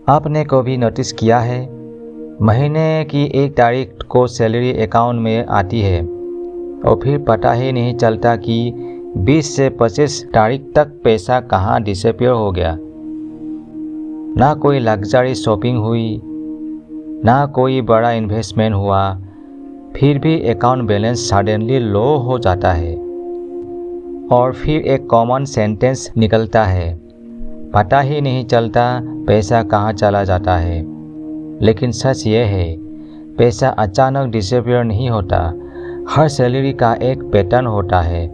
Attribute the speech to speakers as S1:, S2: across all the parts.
S1: आपने कभी नोटिस किया है, महीने की 1 तारीख को सैलरी अकाउंट में आती है और फिर पता ही नहीं चलता कि 20 से 25 तारीख तक पैसा कहाँ डिसअपीयर हो गया। ना कोई लग्जरी शॉपिंग हुई, ना कोई बड़ा इन्वेस्टमेंट हुआ, फिर भी अकाउंट बैलेंस सडनली लो हो जाता है। और फिर एक कॉमन सेंटेंस निकलता है, पता ही नहीं चलता पैसा कहाँ चला जाता है। लेकिन सच ये है, पैसा अचानक डिसअपीयर नहीं होता। हर सैलरी का एक पैटर्न होता है,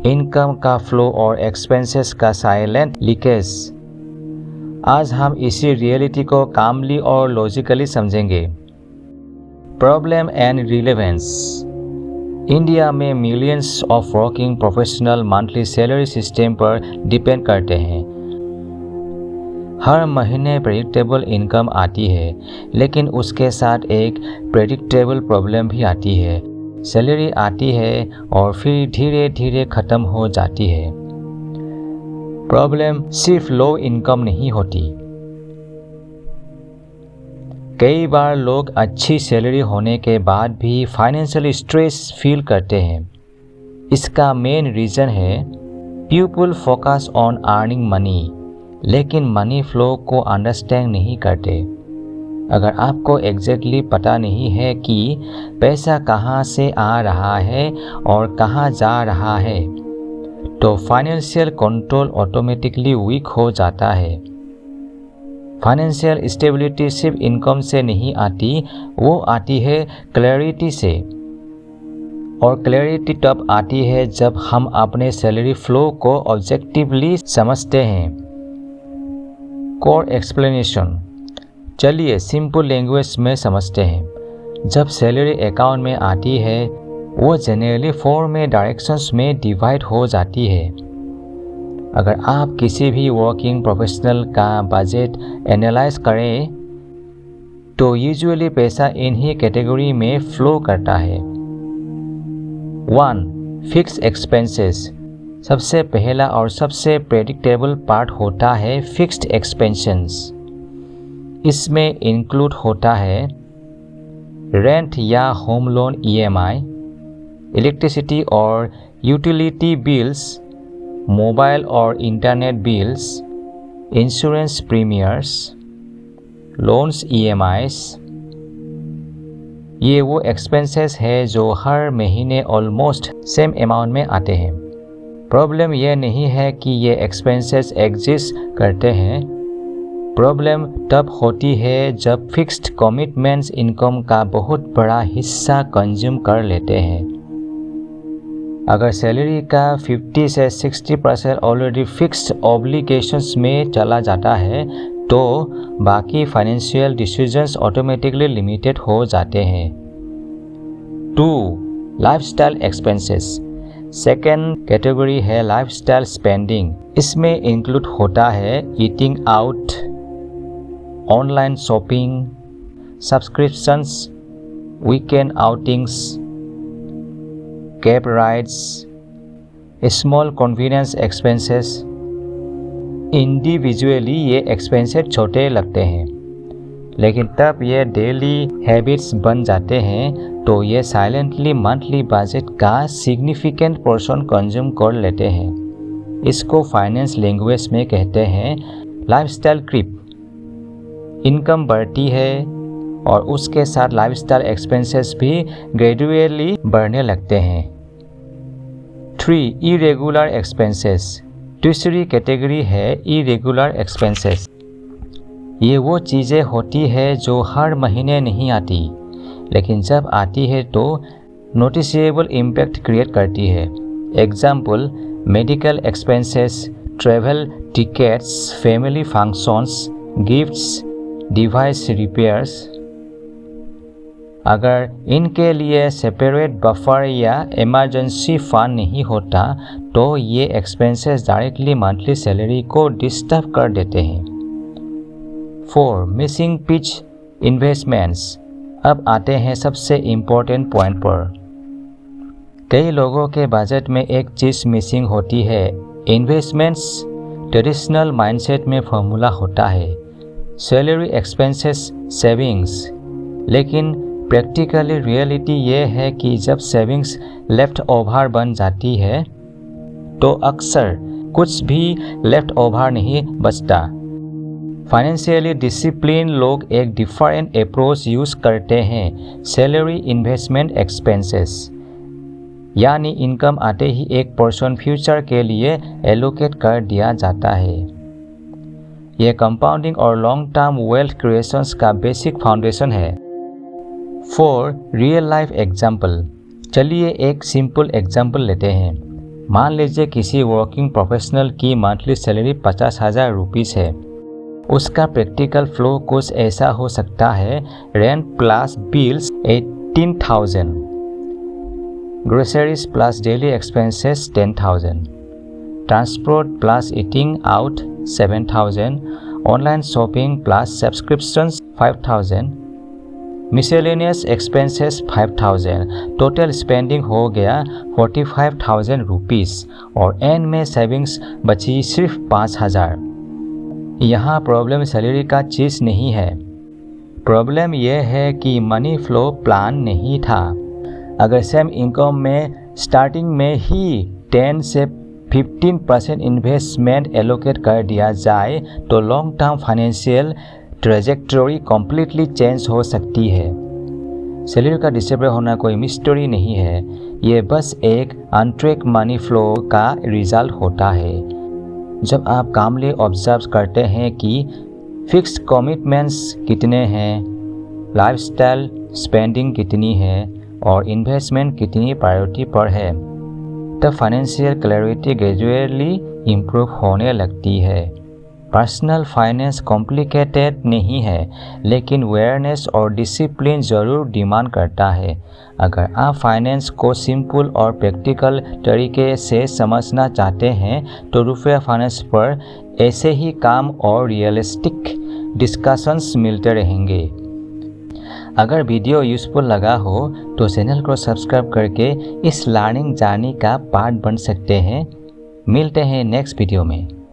S1: इनकम का फ्लो और एक्सपेंसेस का साइलेंट लीकेज। आज हम इसी रियलिटी को कामली और लॉजिकली समझेंगे। Problem and relevance. इंडिया में millions of working professional monthly salary system पर डिपेंड करते हैं। हर महीने प्रेडिक्टेबल इनकम आती है, लेकिन उसके साथ एक प्रेडिक्टेबल प्रॉब्लम भी आती है। सैलरी आती है और फिर धीरे धीरे ख़त्म हो जाती है। प्रॉब्लम सिर्फ लो इनकम नहीं होती। कई बार लोग अच्छी सैलरी होने के बाद भी फाइनेंशियल स्ट्रेस फील करते हैं। इसका मेन रीज़न है people focus on earning money, लेकिन मनी फ्लो को अंडरस्टैंड नहीं करते। अगर आपको एग्जैक्टली पता नहीं है कि पैसा कहाँ से आ रहा है और कहाँ जा रहा है, तो फाइनेंशियल कंट्रोल ऑटोमेटिकली वीक हो जाता है। फाइनेंशियल स्टेबिलिटी सिर्फ इनकम से नहीं आती, वो आती है क्लैरिटी से। और क्लैरिटी तब आती है जब हम अपने सैलरी फ्लो को ऑब्जेक्टिवली समझते हैं। Core explanation. चलिए सिंपल लैंग्वेज में समझते हैं। जब सैलरी अकाउंट में आती है, वो जनरली 4 में डायरेक्शंस में डिवाइड हो जाती है। अगर आप किसी भी वर्किंग प्रोफेशनल का बजट एनालाइज करें, तो यूजुअली पैसा इन्हीं कैटेगरी में फ्लो करता है। 1. Fix expenses. सबसे पहला और सबसे प्रेडिक्टेबल पार्ट होता है फिक्स्ड एक्सपेंसेस। इसमें इंक्लूड होता है रेंट या होम लोन EMI, इलेक्ट्रिसिटी और यूटिलिटी बिल्स, मोबाइल और internet bills, insurance premiers, loans EMIs। ये वो एक्सपेंसेस है जो हर महीने ऑलमोस्ट सेम अमाउंट में आते हैं। प्रॉब्लम यह नहीं है कि ये एक्सपेंसेस एग्जिस्ट करते हैं। प्रॉब्लम तब होती है जब फिक्स्ड कमिटमेंट्स इनकम का बहुत बड़ा हिस्सा कंज्यूम कर लेते हैं। अगर सैलरी का 50 से 60% ऑलरेडी फिक्स्ड ऑब्लिगेशंस में चला जाता है, तो बाकी फाइनेंशियल डिसीजंस ऑटोमेटिकली लिमिटेड हो जाते हैं। 2. Lifestyle expenses. सेकेंड कैटेगरी है लाइफस्टाइल स्पेंडिंग। इसमें इंक्लूड होता है eating out, online shopping, subscriptions, weekend outings, cab rides, small convenience expenses. Individually ये एक्सपेंसेस छोटे लगते हैं, लेकिन तब ये डेली हैबिट्स बन जाते हैं तो ये साइलेंटली मंथली बजट का सिग्निफिकेंट पोर्शन कंज्यूम कर लेते हैं। इसको फाइनेंस लैंग्वेज में कहते हैं लाइफस्टाइल क्रीप। इनकम बढ़ती है और उसके साथ लाइफस्टाइल एक्सपेंसेस भी ग्रेजुअली बढ़ने लगते हैं। 3. Irregular expenses. तीसरी कैटेगरी है इरेगुलर एक्सपेंसेस। ये वो चीज़ें होती है जो हर महीने नहीं आती, लेकिन जब आती है तो नोटिसेबल इम्पैक्ट क्रिएट करती है। Example, medical expenses, travel tickets, family functions, gifts, device repairs. अगर इनके लिए सेपरेट बफर या इमरजेंसी फंड नहीं होता, तो ये एक्सपेंसेस डायरेक्टली मंथली सैलरी को डिस्टर्ब कर देते हैं। 4. Missing pitch investments. अब आते हैं सबसे इम्पोर्टेंट पॉइंट पर। कई लोगों के बजट में एक चीज़ मिसिंग होती है, इन्वेस्टमेंट्स। ट्रेडिशनल माइंडसेट में फॉर्मूला होता है सैलरी एक्सपेंसेस सेविंग्स। लेकिन प्रैक्टिकली रियलिटी ये है कि जब सेविंग्स लेफ्ट ओवर बन जाती है तो अक्सर कुछ भी लेफ्ट ओवर नहीं बचता। फाइनेंशियली डिसिप्लिन लोग एक डिफरेंट अप्रोच यूज़ करते हैं। सैलरी इन्वेस्टमेंट एक्सपेंसेस, यानी इनकम आते ही एक पोर्शन फ्यूचर के लिए एलोकेट कर दिया जाता है। यह कंपाउंडिंग और लॉन्ग टर्म वेल्थ क्रिएशंस का बेसिक फाउंडेशन है। फॉर रियल लाइफ एग्जाम्पल, चलिए एक सिंपल एग्जाम्पल लेते हैं। मान लीजिए किसी वर्किंग प्रोफेशनल की मंथली सैलरी 50,000 रुपीज़ है। उसका प्रैक्टिकल फ्लो कुछ ऐसा हो सकता है। Rent plus bills 18,000, groceries plus daily expenses 10,000, transport plus eating out 7,000, online shopping plus subscriptions 5,000, miscellaneous expenses 5,000। Total spending हो गया 45,000 रुपीज़ और एंड में सेविंग्स बची सिर्फ 5,000। यहाँ प्रॉब्लम सैलरी का चीज़ नहीं है। प्रॉब्लम यह है कि मनी फ्लो प्लान नहीं था। अगर सेम इनकम में स्टार्टिंग में ही 10 से 15% इन्वेस्टमेंट एलोकेट कर दिया जाए तो long term financial trajectory completely change हो सकती है। सैलरी का डिसेबल होना कोई मिस्ट्री नहीं है, ये बस एक अनट्रैक मनी फ्लो का रिजल्ट होता है। जब आप कामली ऑब्जर्व करते हैं कि फिक्स्ड कमिटमेंट्स कितने हैं, लाइफस्टाइल स्पेंडिंग कितनी है और इन्वेस्टमेंट कितनी प्रायोरिटी पर है, तब फाइनेंशियल क्लैरिटी ग्रेजुअली इम्प्रूव होने लगती है। पर्सनल फाइनेंस कॉम्प्लिकेटेड नहीं है, लेकिन अवेयरनेस और डिसिप्लिन ज़रूर डिमांड करता है। अगर आप फाइनेंस को सिंपल और प्रैक्टिकल तरीके से समझना चाहते हैं तो रुपया फाइनेंस पर ऐसे ही काम और रियलिस्टिक डिस्कशंस मिलते रहेंगे। अगर वीडियो यूज़फुल लगा हो तो चैनल को सब्सक्राइब करके इस लर्निंग जर्नी का पार्ट बन सकते हैं। मिलते हैं नेक्स्ट वीडियो में।